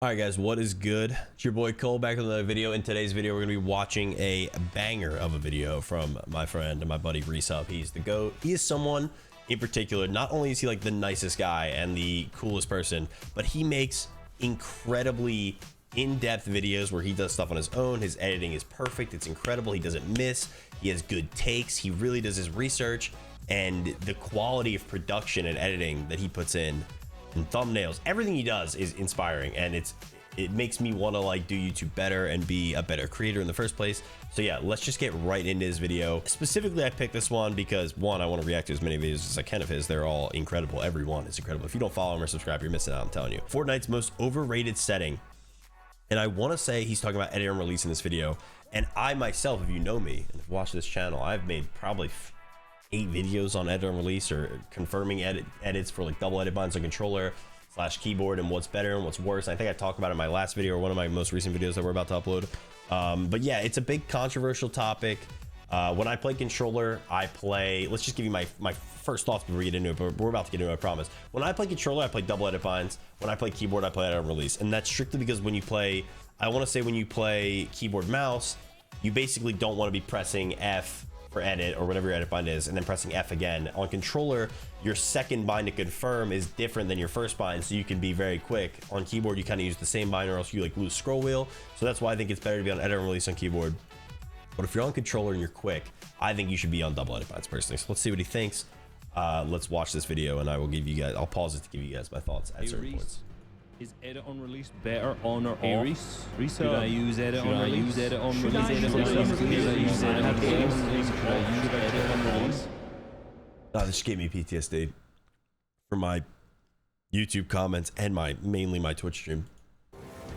All right, guys, what is good? It's your boy Cole back with another video. In today's video, we're gonna be watching a banger of a video from my friend and my buddy Reisshub. He's the GOAT. He is someone in particular. Not only is he like the nicest guy and the coolest person, but he makes incredibly in-depth videos where he does stuff on his own. His editing is perfect. It's incredible. He doesn't miss. He has good takes. He really does his research, and the quality of production and editing that he puts in and thumbnails, everything he does is inspiring, and it makes me want to like do YouTube better and be a better creator in the first place. So yeah, let's just get right into his video. Specifically, I picked this one because one, I want to react to as many videos as I can of his. They're all incredible. Every one is incredible. If you don't follow him or subscribe, you're missing out. I'm telling you. Fortnite's most overrated setting. And I want to say he's talking about edit and release in this video. And I myself, if you know me and have watched this channel, I've made probably 8 videos on edit and release, or confirming edits for like double edit binds on controller / keyboard, and what's better and what's worse. I think I talked about it in my last video, or one of my most recent videos that we're about to upload. But yeah, it's a big controversial topic. When I play controller, I play, let's just give you my first thoughts before we get into it, but we're about to get into it, I promise. When I play controller, I play double edit binds. When I play keyboard, I play edit and release. And that's strictly because when you play, I want to say when you play keyboard mouse, you basically don't want to be pressing F for edit or whatever your edit bind is and then pressing F again. On controller, your second bind to confirm is different than your first bind, so you can be very quick. On keyboard, you kind of use the same bind or else you like lose scroll wheel. So that's why I think it's better to be on edit and release on keyboard. But if you're on controller and you're quick, I think you should be on double edit binds personally. So let's see what he thinks. Let's watch this video, and I will give you guys, I'll pause it to give you guys my thoughts at certain points. Is edit on release better on or off? Reisshub. Should I use edit on release? Should I use edit on release? Oh, this gave me PTSD for my YouTube comments and mainly my Twitch stream.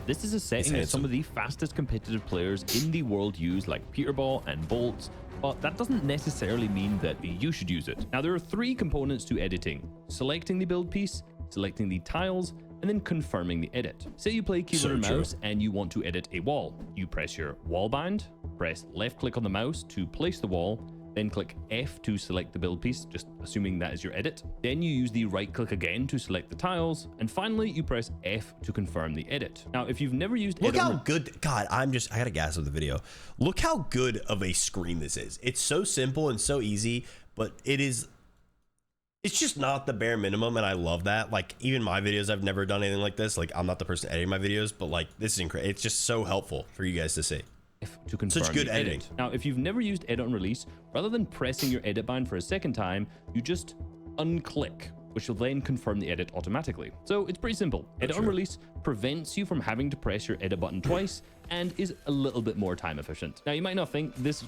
This is a setting that some of the fastest competitive players in the world use, like Peterball and Bolts, but that doesn't necessarily mean that you should use it. Now, there are 3 components to editing: selecting the build piece, selecting the tiles, and then confirming the edit. Say you play keyboard and mouse and you want to edit a wall. You press your wall bind, press left click on the mouse to place the wall, then click F to select the build piece, just assuming that is your edit. Then you use the right click again to select the tiles, and finally you press F to confirm the edit. Now, if you've never used look how good, God, I gotta gas with the video. Look how good of a screen this is. It's so simple and so easy, but it's just not the bare minimum, and I love that. Like, even my videos, I've never done anything like this. Like, I'm not the person editing my videos, but like, this is incredible. It's just so helpful for you guys to see. To confirm such good editing. Now, if you've never used edit on release, rather than pressing your edit bind for a second time, you just unclick, which will then confirm the edit automatically. So it's pretty simple. Edit on release prevents you from having to press your edit button twice and is a little bit more time efficient. Now, you might not think does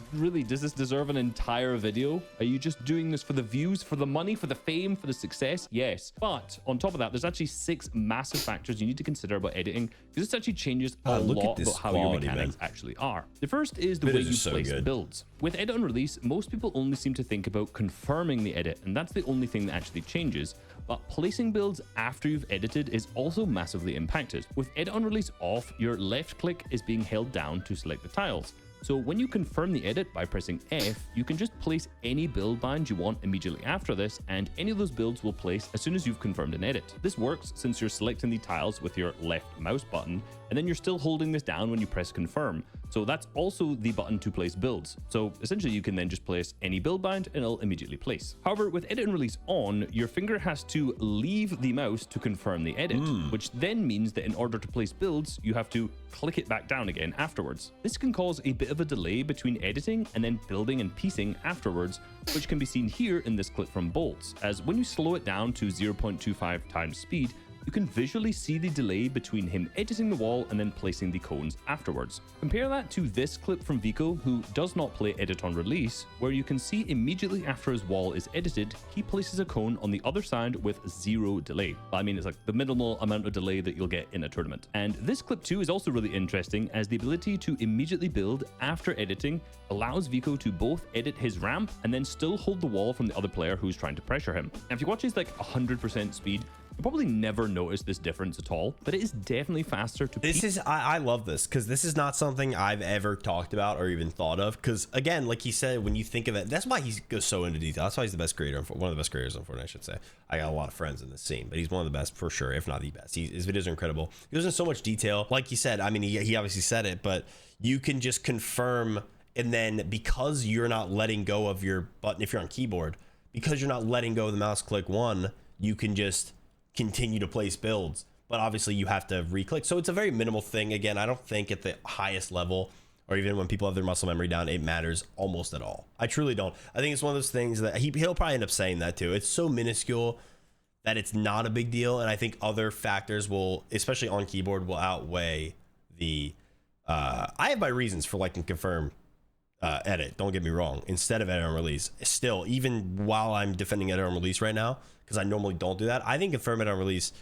this deserve an entire video? Are you just doing this for the views, for the money, for the fame, for the success? Yes. But on top of that, there's actually 6 massive factors you need to consider about editing, because this actually changes a lot about how your mechanics actually are. The first is the way you place builds. With edit on release, most people only seem to think about confirming the edit, and that's the only thing that actually changes. But placing builds after you've edited is also massively impacted. With edit on release off, your left click is being held down to select the tiles. So when you confirm the edit by pressing F, you can just place any build bind you want immediately after this, and any of those builds will place as soon as you've confirmed an edit. This works since you're selecting the tiles with your left mouse button, and then you're still holding this down when you press confirm. So that's also the button to place builds. So essentially you can then just place any build bind and it'll immediately place. However, with edit and release on, your finger has to leave the mouse to confirm the edit, which then means that in order to place builds, you have to click it back down again afterwards. This can cause a bit of a delay between editing and then building and piecing afterwards, which can be seen here in this clip from Bolts, as when you slow it down to 0.25 times speed, you can visually see the delay between him editing the wall and then placing the cones afterwards. Compare that to this clip from Vico, who does not play edit on release, where you can see immediately after his wall is edited, he places a cone on the other side with 0 delay. I mean, it's like the minimal amount of delay that you'll get in a tournament. And this clip too is also really interesting, as the ability to immediately build after editing allows Vico to both edit his ramp and then still hold the wall from the other player who's trying to pressure him. Now, if you watch his like 100% speed, You'll probably never notice this difference at all, but it is definitely faster to This is, I love this because this is not something I've ever talked about or even thought of. Because again, like he said, when you think of it, that's why he goes so into detail. That's why he's the best creator, one of the best creators on Fortnite, I should say. I got a lot of friends in this scene, but he's one of the best for sure, if not the best. His videos are incredible. He goes into so much detail. Like he said, I mean, he obviously said it, but you can just confirm, and then because you're not letting go of your button, if you're on keyboard, because you're not letting go of the mouse click one, you can just continue to place builds, but obviously you have to re-click. So it's a very minimal thing. Again, I don't think at the highest level, or even when people have their muscle memory down, it matters almost at all. I truly don't. I think it's one of those things that he'll probably end up saying that too. It's so minuscule that it's not a big deal, and I think other factors will, especially on keyboard, will outweigh the I have my reasons for liking confirm edit, don't get me wrong, instead of edit on release. Still, even while I'm defending edit on release right now, because I normally don't do that, I think confirm edit on release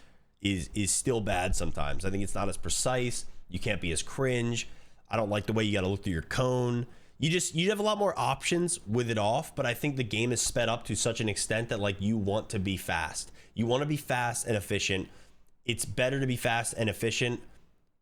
is still bad sometimes. I think it's not as precise. You can't be as cringe. I don't like the way you got to look through your cone. You have a lot more options with it off, but I think the game is sped up to such an extent that like you want to be fast. You want to be fast and efficient. It's better to be fast and efficient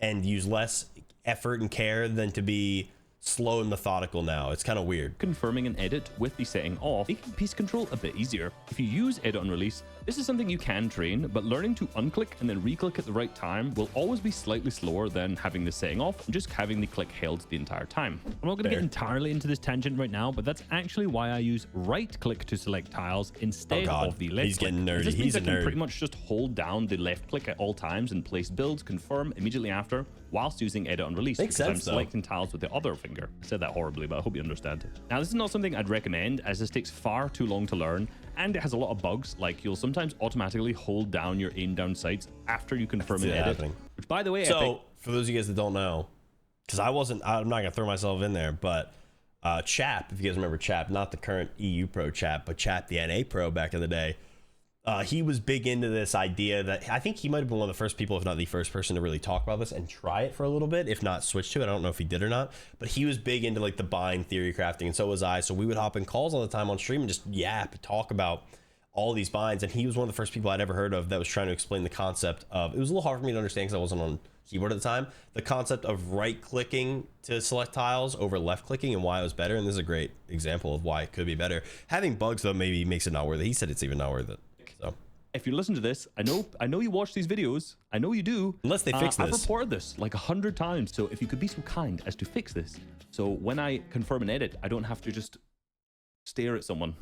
and use less effort and care than to be slow and methodical now. It's kind of weird. Confirming an edit with the setting off, making piece control a bit easier. If you use edit on release, this is something you can train, but learning to unclick and then re-click at the right time will always be slightly slower than having the setting off and just having the click held the entire time. I'm not going to get entirely into this tangent right now, but that's actually why I use right click to select tiles instead of the left He's click. getting nerdy. This means He's a I can nerd. pretty much just hold down the left click at all times and place builds, confirm immediately after, whilst using edit on release. Makes because sense, I'm selecting tiles with the other finger. I said that horribly, but I hope you understand. Now, this is not something I'd recommend, as this takes far too long to learn, and it has a lot of bugs, like you'll sometimes automatically hold down your aim down sights after you confirm an edit, which, by the way, so for those of you guys that don't know, because I'm not gonna throw myself in there, but Chap, if you guys remember Chap, not the current EU Pro Chap, but Chap, the NA Pro back in the day, he was big into this idea that I think he might have been one of the first people, if not the first person, to really talk about this and try it for a little bit, if not switch to it. I don't know if he did or not, but he was big into like the bind theory crafting, and so was I. So we would hop in calls all the time on stream and just talk about all these binds, and he was one of the first people I'd ever heard of that was trying to explain the concept of, it was a little hard for me to understand because I wasn't on keyboard at the time, the concept of right clicking to select tiles over left clicking and why it was better. And this is a great example of why it could be better. Having bugs though maybe makes it not worth it. He said it's even not worth it. So if you listen to this, I know you watch these videos. I know you do. Unless they fix this. I've reported this like 100 times. So if you could be so kind as to fix this, so when I confirm an edit, I don't have to just stare at someone.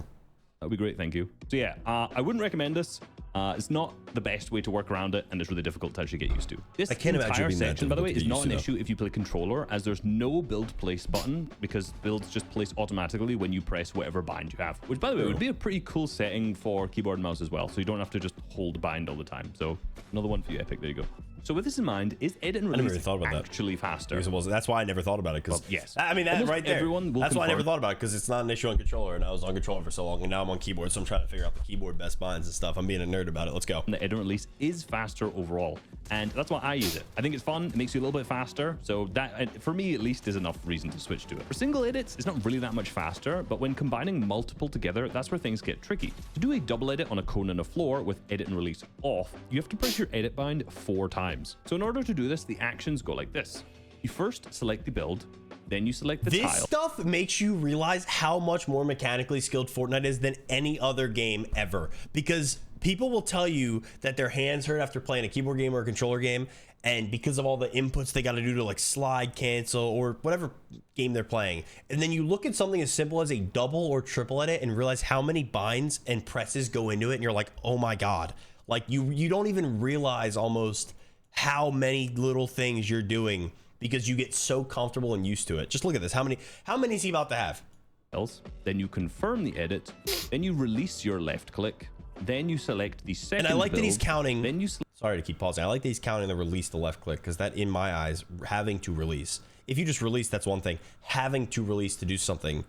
That'd be great, thank you. So yeah, I wouldn't recommend this. It's not the best way to work around it, and it's really difficult to actually get used to. This entire section, by the way, is not an issue if you play controller, as there's no build place button, because builds just place automatically when you press whatever bind you have. Which, by the way, would be a pretty cool setting for keyboard and mouse as well, so you don't have to just hold bind all the time. So another one for you, Epic. There you go. So with this in mind, is edit and release actually faster? That's why I never thought about it. Because yes, I mean, that right there. That's why I never thought about it, because it's not an issue on controller, and I was on controller for so long, and now I'm on keyboard, so I'm trying to figure out the keyboard best binds and stuff. I'm being a nerd about it. Let's go. The edit and release is faster overall, and that's why I use it. I think it's fun. It makes you a little bit faster, so that, for me at least, is enough reason to switch to it. For single edits, it's not really that much faster, but when combining multiple together, that's where things get tricky. To do a double edit on a cone and a floor with edit and release off, you have to press your edit bind 4 times. So in order to do this, the actions go like this. You first select the build, then you select the tile. This stuff makes you realize how much more mechanically skilled Fortnite is than any other game ever, because people will tell you that their hands hurt after playing a keyboard game or a controller game, and because of all the inputs they got to do to like slide, cancel, or whatever game they're playing. And then you look at something as simple as a double or triple edit and realize how many binds and presses go into it, and you're like, oh my god. Like you don't even realize almost how many little things you're doing because you get so comfortable and used to it. Just look at this. How many is he about to have? Then you confirm the edit, then you release your left click, then you select the second And I like build, that he's counting. Then you sorry to keep pausing. I like that he's counting the release the left click, because that, in my eyes, having to release. If you just release, that's one thing. Having to release to do something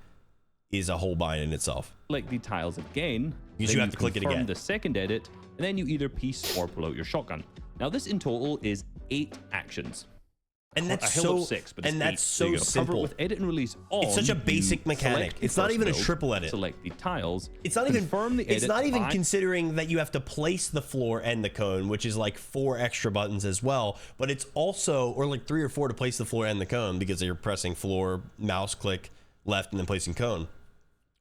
is a whole bind in itself. Select the tiles again. Because you have to click it again. The second edit, and then you either piece or pull out your shotgun. Now this in total is 8 actions. And that's I held up 6, but it's 8. That's so simple. However, with edit and release on, it's such a basic mechanic. It's not even a triple edit. Select the tiles. It's not even confirm the edit. It's not even considering that you have to place the floor and the cone, which is like 4 extra buttons as well. But it's also, or like 3 or 4 to place the floor and the cone, because you're pressing floor, mouse click left, and then placing cone,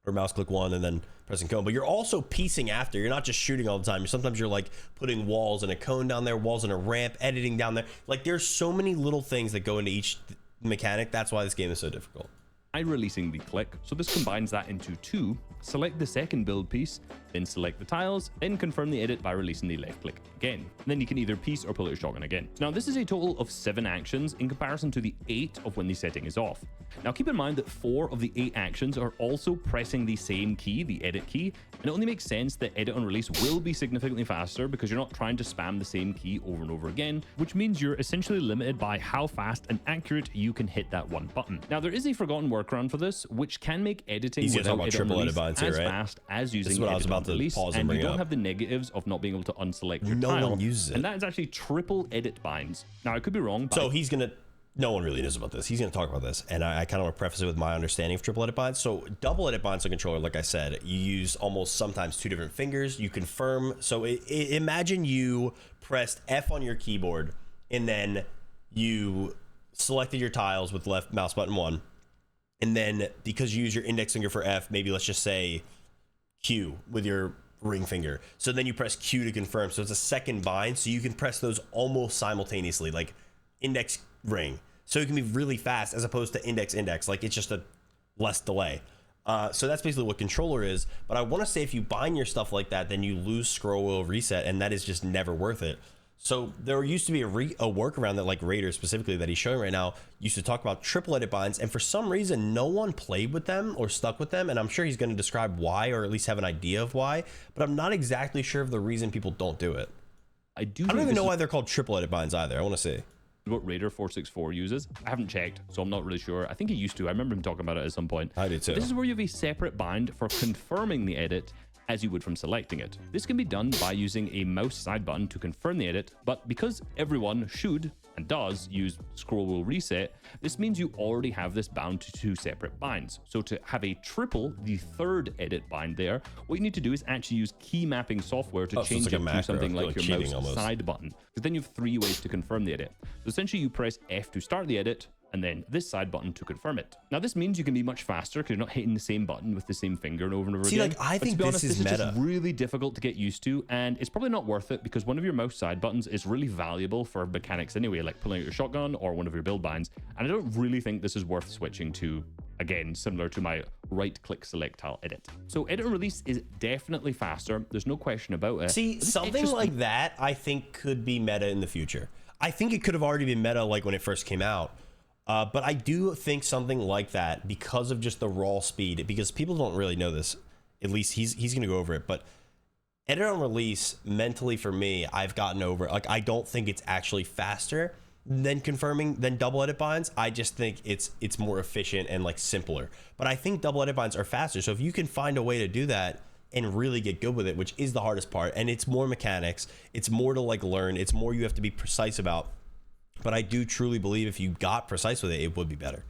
or mouse click 1 and then pressing cone. But you're also piecing after. You're not just shooting all the time. Sometimes you're like putting walls and a cone down there, walls and a ramp, editing down there. Like there's so many little things that go into each mechanic. That's why this game is so difficult. I'm releasing the click, so this combines that into 2. Select the second build piece, then select the tiles, then confirm the edit by releasing the left click again. And then you can either piece or pull out your shotgun again. Now this is a total of 7 actions in comparison to the 8 of when the setting is off. Now keep in mind that 4 of the 8 actions are also pressing the same key, the edit key, and it only makes sense that edit on release will be significantly faster because you're not trying to spam the same key over and over again, which means you're essentially limited by how fast and accurate you can hit that one button. Now there is a forgotten workaround for this, which can make editing without edit on release as fast as using edit on release, and you don't have the negatives of not being able to unselect your tile. No one uses it. And that is actually triple edit binds. Now I could be wrong, but so he's gonna, no one really knows about this. He's gonna talk about this, and I kind of want to preface it with my understanding of triple edit binds. So double edit binds on controller, like I said, you use almost sometimes 2 different fingers. You confirm. So imagine you pressed F on your keyboard, and then you selected your tiles with left mouse button 1, and then because you use your index finger for F, maybe let's just say Q with your ring finger. So then you press Q to confirm. So it's a second bind. So you can press those almost simultaneously, like index ring. So it can be really fast as opposed to index. Like it's just a less delay. So that's basically what controller is. But I want to say if you bind your stuff like that, then you lose scroll wheel reset, and that is just never worth it. So there used to be a workaround that like Raider specifically that he's showing right now used to talk about triple edit binds, and for some reason no one played with them or stuck with them, and I'm sure he's going to describe why, or at least have an idea of why, but I'm not exactly sure of the reason people don't do it. I don't even know why they're called triple edit binds either. I want to see what Raider 464 uses. I haven't checked, so I'm not really sure. I think he used to. I remember him talking about it at some point. I did too. This is where you have a separate bind for confirming the edit as you would from selecting it. This can be done by using a mouse side button to confirm the edit, but because everyone should and does use scroll wheel reset, this means you already have this bound to 2 separate binds. So to have a triple, the 3rd edit bind there, what you need to do is actually use key mapping software to change it to something like your mouse side button, because then you have 3 ways to confirm the edit. So essentially you press F to start the edit, and then this side button to confirm it. Now this means you can be much faster because you're not hitting the same button with the same finger and over and over again. Like I think this is meta. Just really difficult to get used to, and it's probably not worth it because one of your mouse side buttons is really valuable for mechanics anyway, like pulling out your shotgun or one of your build binds. And I don't really think this is worth switching to, again, similar to my right click select tile edit. So edit and release is definitely faster. There's no question about it. See, something like that I think could be meta in the future. I think it could have already been meta like when it first came out. But I do think something like that, because of just the raw speed, because people don't really know this, at least he's going to go over it, but edit on release mentally for me, I've gotten over it. Like, I don't think it's actually faster than confirming than double edit binds. I just think it's more efficient and like simpler, but I think double edit binds are faster. So if you can find a way to do that and really get good with it, which is the hardest part, and it's more mechanics, it's more to like learn, it's more you have to be precise about. But I do truly believe if you got precise with it, it would be better.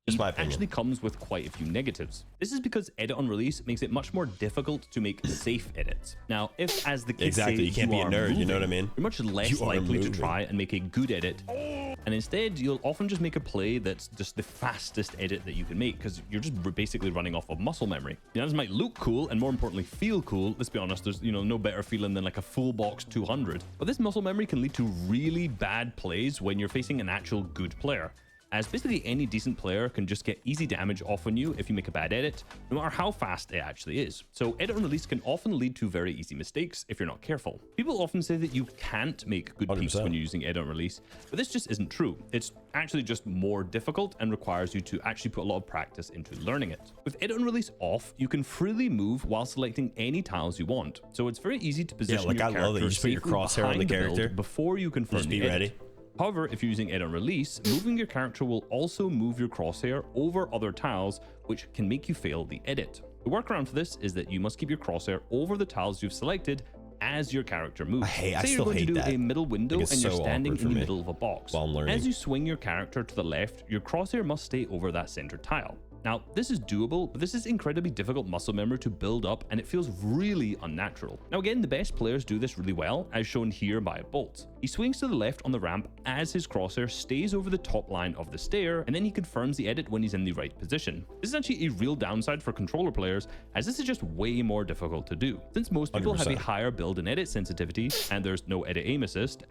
Just my opinion. It actually comes with quite a few negatives. This is because edit on release makes it much more difficult to make safe edits. Now, if, as the kids say, you can't be a nerd, moving, you know what I mean? You're much less likely to try and make a good edit. And instead, you'll often just make a play that's just the fastest edit that you can make, because you're just basically running off of muscle memory. Now, this might look cool and more importantly feel cool. Let's be honest, there's no better feeling than like a full box 200. But this muscle memory can lead to really bad plays when you're facing an actual good player, as basically any decent player can just get easy damage off on you if you make a bad edit, no matter how fast it actually is. So edit on release can often lead to very easy mistakes if you're not careful. People often say that you can't make good peaks when you're using edit on release, but this just isn't true. It's actually just more difficult and requires you to actually put a lot of practice into learning it. With edit on release off, you can freely move while selecting any tiles you want. So it's very easy to position your character. I love that you just put your crosshair on the character before you confirm the edit. Ready. However, if you're using edit on release, moving your character will also move your crosshair over other tiles, which can make you fail the edit. The workaround for this is that you must keep your crosshair over the tiles you've selected as your character moves. I Say still you're going to do hate that. a middle window Like, and it's you're so standing awkward in for the me middle of a box. while I'm learning. As you swing your character to the left, your crosshair must stay over that center tile. Now, this is doable, but this is incredibly difficult muscle memory to build up, and it feels really unnatural. Now again, the best players do this really well, as shown here by Bolt. He swings to the left on the ramp as his crosshair stays over the top line of the stair, and then he confirms the edit when he's in the right position. This is actually a real downside for controller players, as this is just way more difficult to do. Since most people 100%. have a higher build and edit sensitivity, and there's no edit aim assist,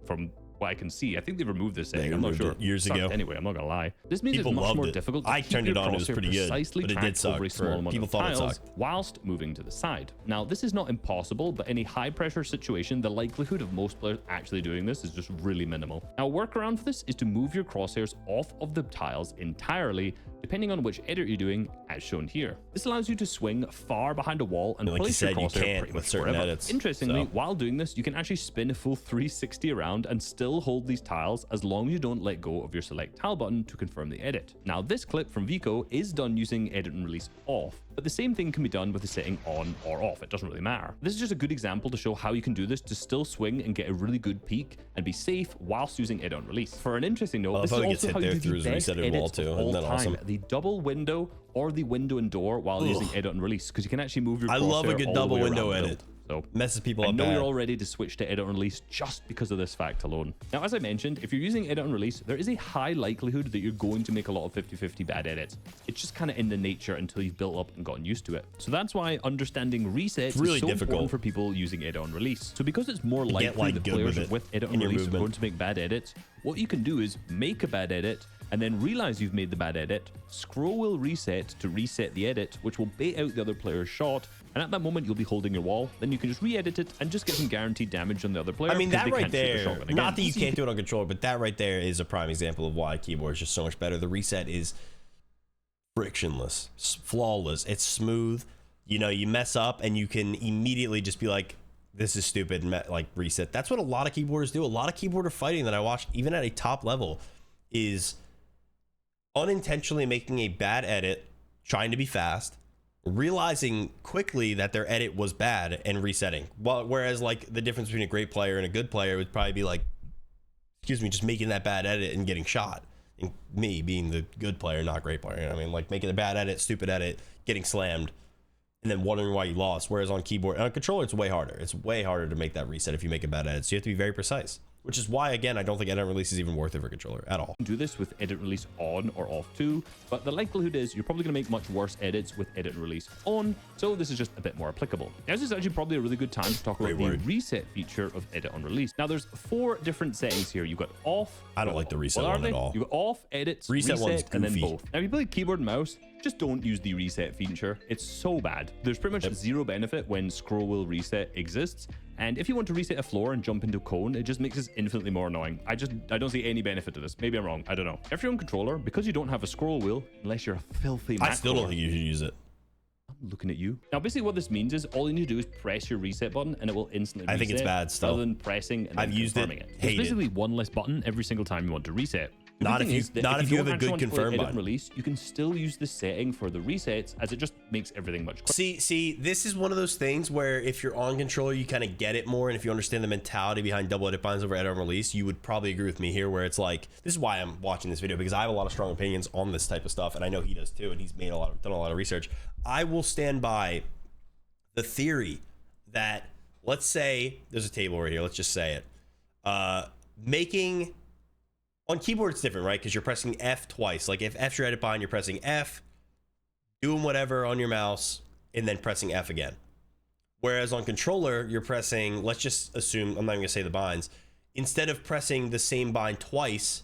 from what I can see, I think they removed this setting. I'm not sure. Years ago. Anyway, I'm not gonna lie. This means People it's much loved more it. difficult to I keep turned it your on, it was crosshair pretty good, precisely but it did tracked suck over a for small amount people of thought it tiles sucked. whilst moving to the side. Now, this is not impossible, but in a high pressure situation, the likelihood of most players actually doing this is just really minimal. Now, a workaround for this is to move your crosshairs off of the tiles entirely, depending on which edit you're doing, as shown here. This allows you to swing far behind a wall and Like you place said, your you crosshair can't pretty with much certain forever. edits, Interestingly, so. while doing this, you can actually spin a full 360 around and still hold these tiles as long as you don't let go of your select tile button to confirm the edit. Now, this clip from Vico is done using edit and release off, but the same thing can be done with the setting on or off. It doesn't really matter. This is just a good example to show how you can do this to still swing and get a really good peak and be safe whilst using edit and release. For an interesting note, this is also how you do the best edits of all time. The double window or the window and door while using edit and release, because you can actually move your crosshair. I love a good all double the way window around the edit. build. So Messes people I up know bad. you're all ready to switch to edit and release just because of this fact alone. Now, as I mentioned, if you're using edit and release, there is a high likelihood that you're going to make a lot of 50-50 bad edits. It's just kind of in the nature until you've built up and gotten used to it. So that's why understanding resets really is so difficult important for people using edit and release. So because it's more likely like, that good players with it with edit in and your release are movement. going to make bad edits, what you can do is make a bad edit and then realize you've made the bad edit, scroll wheel reset to reset the edit, which will bait out the other player's shot, and at that moment you'll be holding your wall. Then you can just re-edit it and just get some guaranteed damage on the other player. I mean, because that they right can't shoot their there, shotgun again. not that you can't do it on controller, but that right there is a prime example of why keyboard is just so much better. The reset is frictionless, flawless, it's smooth. You know, you mess up and you can immediately just be like, this is stupid, and like reset. That's what a lot of keyboarders do. A lot of keyboarder fighting that I watched, even at a top level, is unintentionally making a bad edit, trying to be fast, realizing quickly that their edit was bad and resetting. Well, whereas like the difference between a great player and a good player would probably be like, excuse me, just making that bad edit and getting shot. And me being the good player, not great player. You know what I mean, like making a bad edit, stupid edit, getting slammed, and then wondering why you lost. Whereas on keyboard, on a controller, it's way harder. It's way harder to make that reset if you make a bad edit. So you have to be very precise. Which is why, again, I don't think edit and release is even worth it for controller at all. You can do this with edit and release on or off too, but the likelihood is you're probably going to make much worse edits with edit and release on, so this is just a bit more applicable. Now, this is actually probably a really good time to talk about the reset feature of edit on release. Now, there's 4 different settings here. You've got off. I don't like the reset one at all. You've got off, edits, Reset one's and then goofy. both. Now, if you play keyboard and mouse, just don't use the reset feature. It's so bad. There's pretty much zero benefit when scroll wheel reset exists. And if you want to reset a floor and jump into cone, it just makes this infinitely more annoying. I don't see any benefit to this. Maybe I'm wrong. I don't know. If you're on controller, because you don't have a scroll wheel, unless you're a filthy I still don't think you should use it. I'm looking at you. Now, basically what this means is all you need to do is press your reset button and it will instantly reset. I think it's bad still. Rather than pressing and then I've used it, confirming it. hate It's basically one less button every single time you want to reset. The Not good if thing you- is that not if you have a don't actually good want to play confirm edit and button. release, you can still use the setting for the resets, as it just makes everything much quicker. See, this is one of those things where if you're on controller, you kind of get it more, and if you understand the mentality behind double edit binds over edit and release, you would probably agree with me here, where it's like, this is why I'm watching this video, because I have a lot of strong opinions on this type of stuff, and I know he does too, and he's done a lot of research. I will stand by the theory that, let's say there's a table right here, let's just say it, making on keyboard it's different, right? Because you're pressing F twice. Like if F's your edit bind, you're pressing F, doing whatever on your mouse, and then pressing F again. Whereas on controller, you're pressing, let's just assume, I'm not even gonna say the binds, instead of pressing the same bind twice,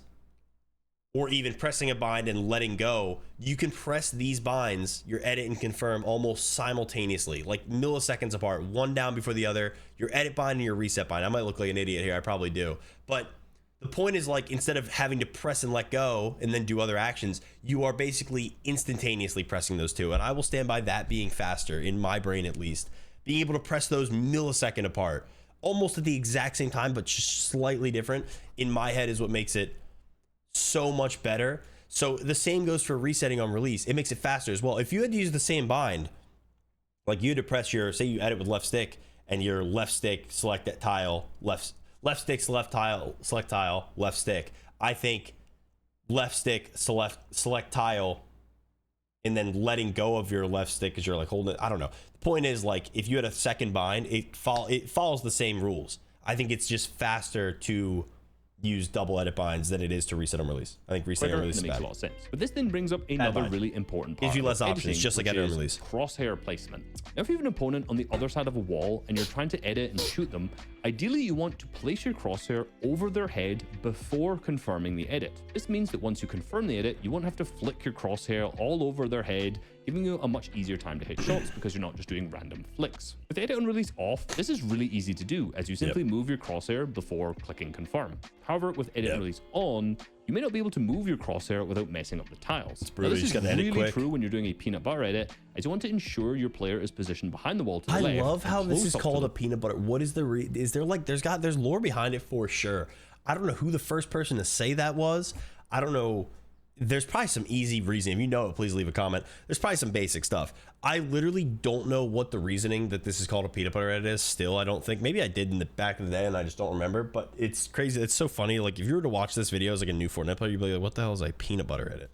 or even pressing a bind and letting go, you can press these binds, your edit and confirm, almost simultaneously, like milliseconds apart, one down before the other, your edit bind and your reset bind. I might look like an idiot here, I probably do. But the point is, like, instead of having to press and let go and then do other actions, you are basically instantaneously pressing those two. And I will stand by that being faster, in my brain at least. Being able to press those millisecond apart, almost at the exact same time, but just slightly different, in my head is what makes it so much better. So the same goes for resetting on release. It makes it faster as well. If you had to use the same bind, like you had to press your, say you edit with left stick, and your left stick select that tile, left stick select tile, left stick. I think left stick select tile, and then letting go of your left stick because you're like holding it. I don't know. The point is, like, if you had a second bind, it follows the same rules. I think it's just faster to use double edit binds than it is to reset and release. I think reset and release makes a lot of sense. But this then brings up another really important part. Gives you less options, just like edit and release. Crosshair placement. Now, if you have an opponent on the other side of a wall and you're trying to edit and shoot them, ideally you want to place your crosshair over their head before confirming the edit. This means that once you confirm the edit, you won't have to flick your crosshair all over their head, giving you a much easier time to hit shots because you're not just doing random flicks. With edit and release off, this is really easy to do as you simply move your crosshair before clicking confirm. However, with edit and release on, you may not be able to move your crosshair without messing up the tiles. Now, this is really true when you're doing a peanut butter edit, as you want to ensure your player is positioned behind the wall to the left. I love how this is called a peanut butter. What is is there like, there's lore behind it for sure. I don't know who the first person to say that was. I don't know. There's probably some easy reasoning. If you know it, please leave a comment. There's probably some basic stuff. I literally don't know what the reasoning that this is called a peanut butter edit is. Still, I don't think. Maybe I did in the back of the day and I just don't remember. But it's crazy. It's so funny. Like, if you were to watch this video as like a new Fortnite player, you'd be like, what the hell is a peanut butter edit?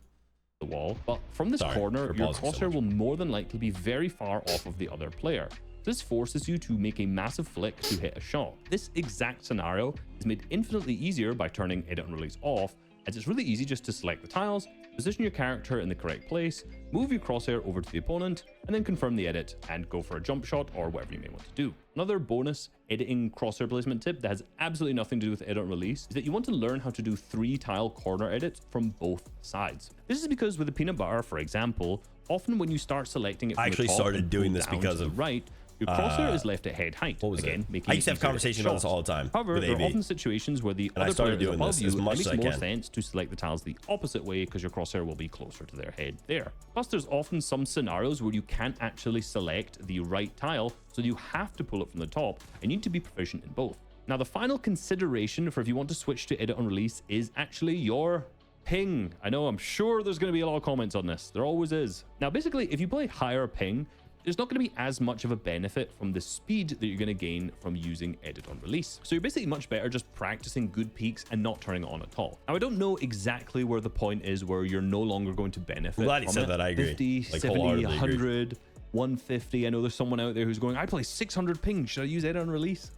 The wall. But from this corner, your crosshair will more than likely be very far off of the other player. This forces you to make a massive flick to hit a shot. This exact scenario is made infinitely easier by turning edit and release off, as it's really easy just to select the tiles, position your character in the correct place, move your crosshair over to the opponent, and then confirm the edit and go for a jump shot or whatever you may want to do. Another bonus editing crosshair placement tip that has absolutely nothing to do with edit and release is that you want to learn how to do 3-tile corner edits from both sides. This is because with the peanut butter, for example, often when you start selecting it from the top started doing this because of right, your crosshair is left at head height. What was again, I used to have conversations about this all the time. However, there are often situations where the other player is above you, and it makes more sense to select the tiles the opposite way because your crosshair will be closer to their head there. Plus, there's often some scenarios where you can't actually select the right tile, so you have to pull it from the top, and you need to be proficient in both. Now, the final consideration for if you want to switch to edit on release is actually your ping. I know, I'm sure there's going to be a lot of comments on this. There always is. Now, basically, if you play higher ping, there's not going to be as much of a benefit from the speed that you're going to gain from using edit on release. So you're basically much better just practicing good peaks and not turning it on at all. Now, I don't know exactly where the point is where you're no longer going to benefit. I'm glad he said that. I agree. 50, like 70, 100, 150. I know there's someone out there who's going, I play 600 ping. Should I use edit on release?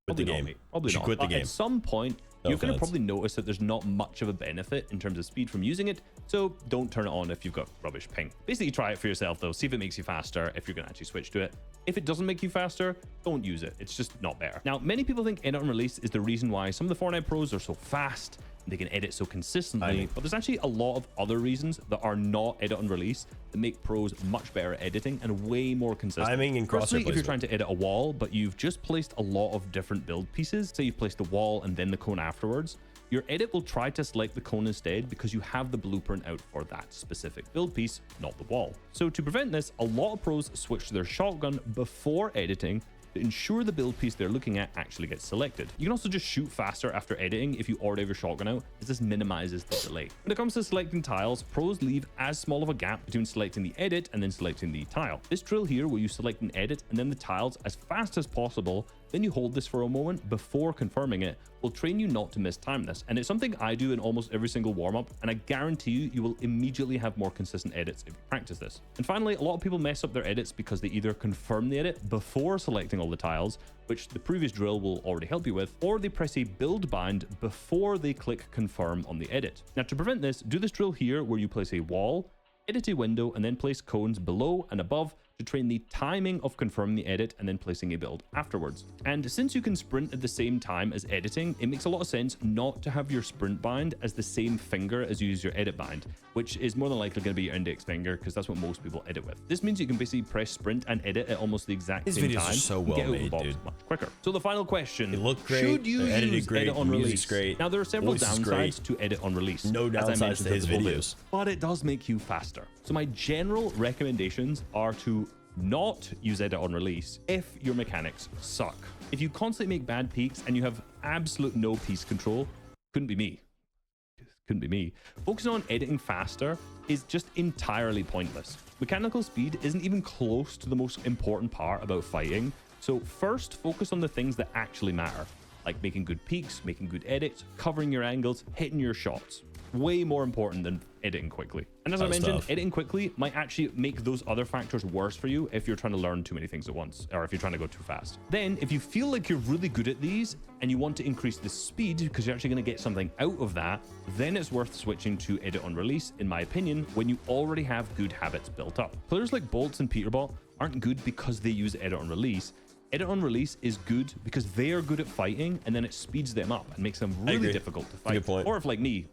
Probably not, mate. Probably not. Quit the game. At some point, you're going to probably notice that there's not much of a benefit in terms of speed from using it, so don't turn it on if you've got rubbish ping. Basically, try it for yourself, though. See if it makes you faster if you're going to actually switch to it. If it doesn't make you faster, don't use it. It's just not there. Now, many people think edit on release is the reason why some of the Fortnite pros are so fast and they can edit so consistently, but there's actually a lot of other reasons that are not edit on release that make pros much better at editing and way more consistent. Timing and crosshair placement. If you're trying to edit a wall, but you've just placed a lot of different build pieces, say you've placed the wall and then the cone afterwards, your edit will try to select the cone instead because you have the blueprint out for that specific build piece, not the wall. So to prevent this, a lot of pros switch to their shotgun before editing to ensure the build piece they're looking at actually gets selected. You can also just shoot faster after editing if you already have your shotgun out, as this minimizes the delay. When it comes to selecting tiles, pros leave as small of a gap between selecting the edit and then selecting the tile. This drill here, where you select an edit and then the tiles as fast as possible, then you hold this for a moment before confirming it, will train you not to mistime this. And it's something I do in almost every single warm-up, and I guarantee you will immediately have more consistent edits if you practice this. And finally, a lot of people mess up their edits because they either confirm the edit before selecting all the tiles, which the previous drill will already help you with, or they press a build bind before they click confirm on the edit. Now, to prevent this, do this drill here where you place a wall, edit a window, and then place cones below and above to train the timing of confirming the edit and then placing a build afterwards. And since you can sprint at the same time as editing, it makes a lot of sense not to have your sprint bind as the same finger as you use your edit bind, which is more than likely going to be your index finger because that's what most people edit with. This means you can basically press sprint and edit at almost the exact same time. Are so well get made, dude. Much quicker. So the final question: it looked great. Should you use great, edit on release? Great. Now there are several downsides to edit on release. No downsides to his videos, but it does make you faster. So my general recommendations are to not use edit on release if your mechanics suck. If you constantly make bad peaks and you have absolute no piece control, couldn't be me. Focusing on editing faster is just entirely pointless. Mechanical speed isn't even close to the most important part about fighting, So first, focus on the things that actually matter, like making good peaks, making good edits, covering your angles, hitting your shots. Way more important than editing quickly. And as I mentioned, editing quickly might actually make those other factors worse for you if you're trying to learn too many things at once, or if you're trying to go too fast. Then if you feel like you're really good at these and you want to increase the speed because you're actually going to get something out of that, then it's worth switching to edit on release, in my opinion, when you already have good habits built up. Players like Bolts and Peterbot aren't good because they use edit on release. Edit on release is good because they are good at fighting, and then it speeds them up and makes them really difficult to fight. Good point. Or if, like me,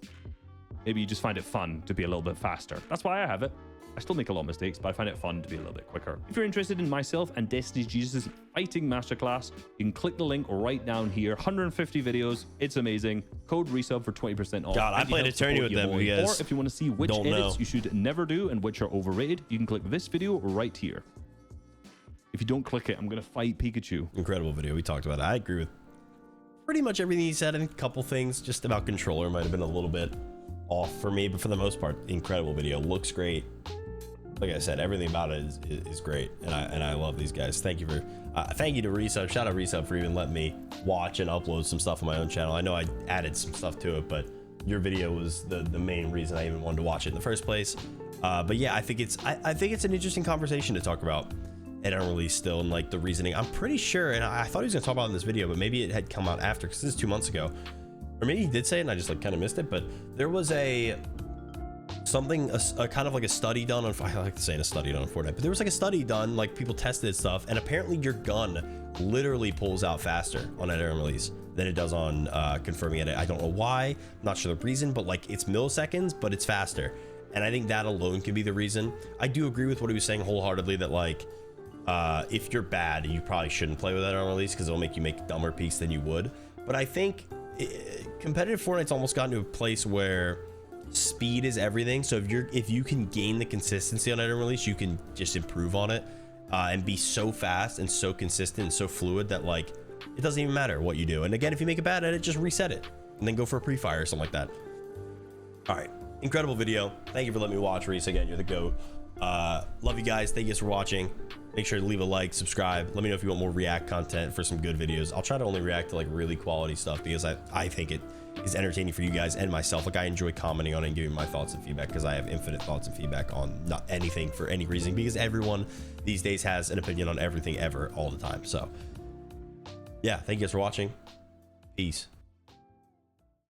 maybe you just find it fun to be a little bit faster. That's why I have it. I still make a lot of mistakes, but I find it fun to be a little bit quicker. If you're interested in myself and Destiny's Jesus' fighting masterclass, you can click the link right down here. 150 videos. It's amazing. Code Reisshub for 20% off. God, I played a tourney with them. Or if you want to see which edits you should never do and which are overrated, you can click this video right here. If you don't click it, I'm going to fight Pikachu. Incredible video. We talked about it. I agree with pretty much everything he said. I think a couple things just about controller might have been a little bit off for me, but for the most part, incredible video. Looks great. Like I said, everything about it is great, and I love these guys. Thank you to Reisshub. Shout out Reisshub for even letting me watch and upload some stuff on my own channel. I know I added some stuff to it, but your video was the main reason I even wanted to watch it in the first place. But yeah, I think it's an interesting conversation to talk about edit on release still, and like the reasoning. I'm pretty sure, and I thought he was gonna talk about it in this video, but maybe it had come out after, because this is 2 months ago, or maybe he did say it and I just like kind of missed it. But there was a kind of like a study done on, I like to say a study done on Fortnite, but there was like a study done, like people tested stuff, and apparently your gun literally pulls out faster on edit on release than it does on confirming edit. I don't know why, I'm not sure the reason, but like it's milliseconds, but it's faster. And I think that alone can be the reason. I do agree with what he was saying wholeheartedly, that like if you're bad, you probably shouldn't play with edit on release because it'll make you make dumber peaks than you would. But I think competitive Fortnite's almost gotten to a place where speed is everything. So if you can gain the consistency on edit on release, you can just improve on it and be so fast and so consistent and so fluid that like it doesn't even matter what you do. And again, if you make a bad edit, just reset it and then go for a pre-fire or something like that. All right, incredible video. Thank you for letting me watch, Reese. Again, you're the GOAT. Love you guys. Thank you guys for watching. Make sure to leave a like, subscribe. Let me know if you want more react content for some good videos. I'll try to only react to like really quality stuff because I think it is entertaining for you guys and myself. Like I enjoy commenting on it and giving my thoughts and feedback because I have infinite thoughts and feedback on not anything for any reason, because everyone these days has an opinion on everything ever all the time. So yeah, thank you guys for watching. Peace.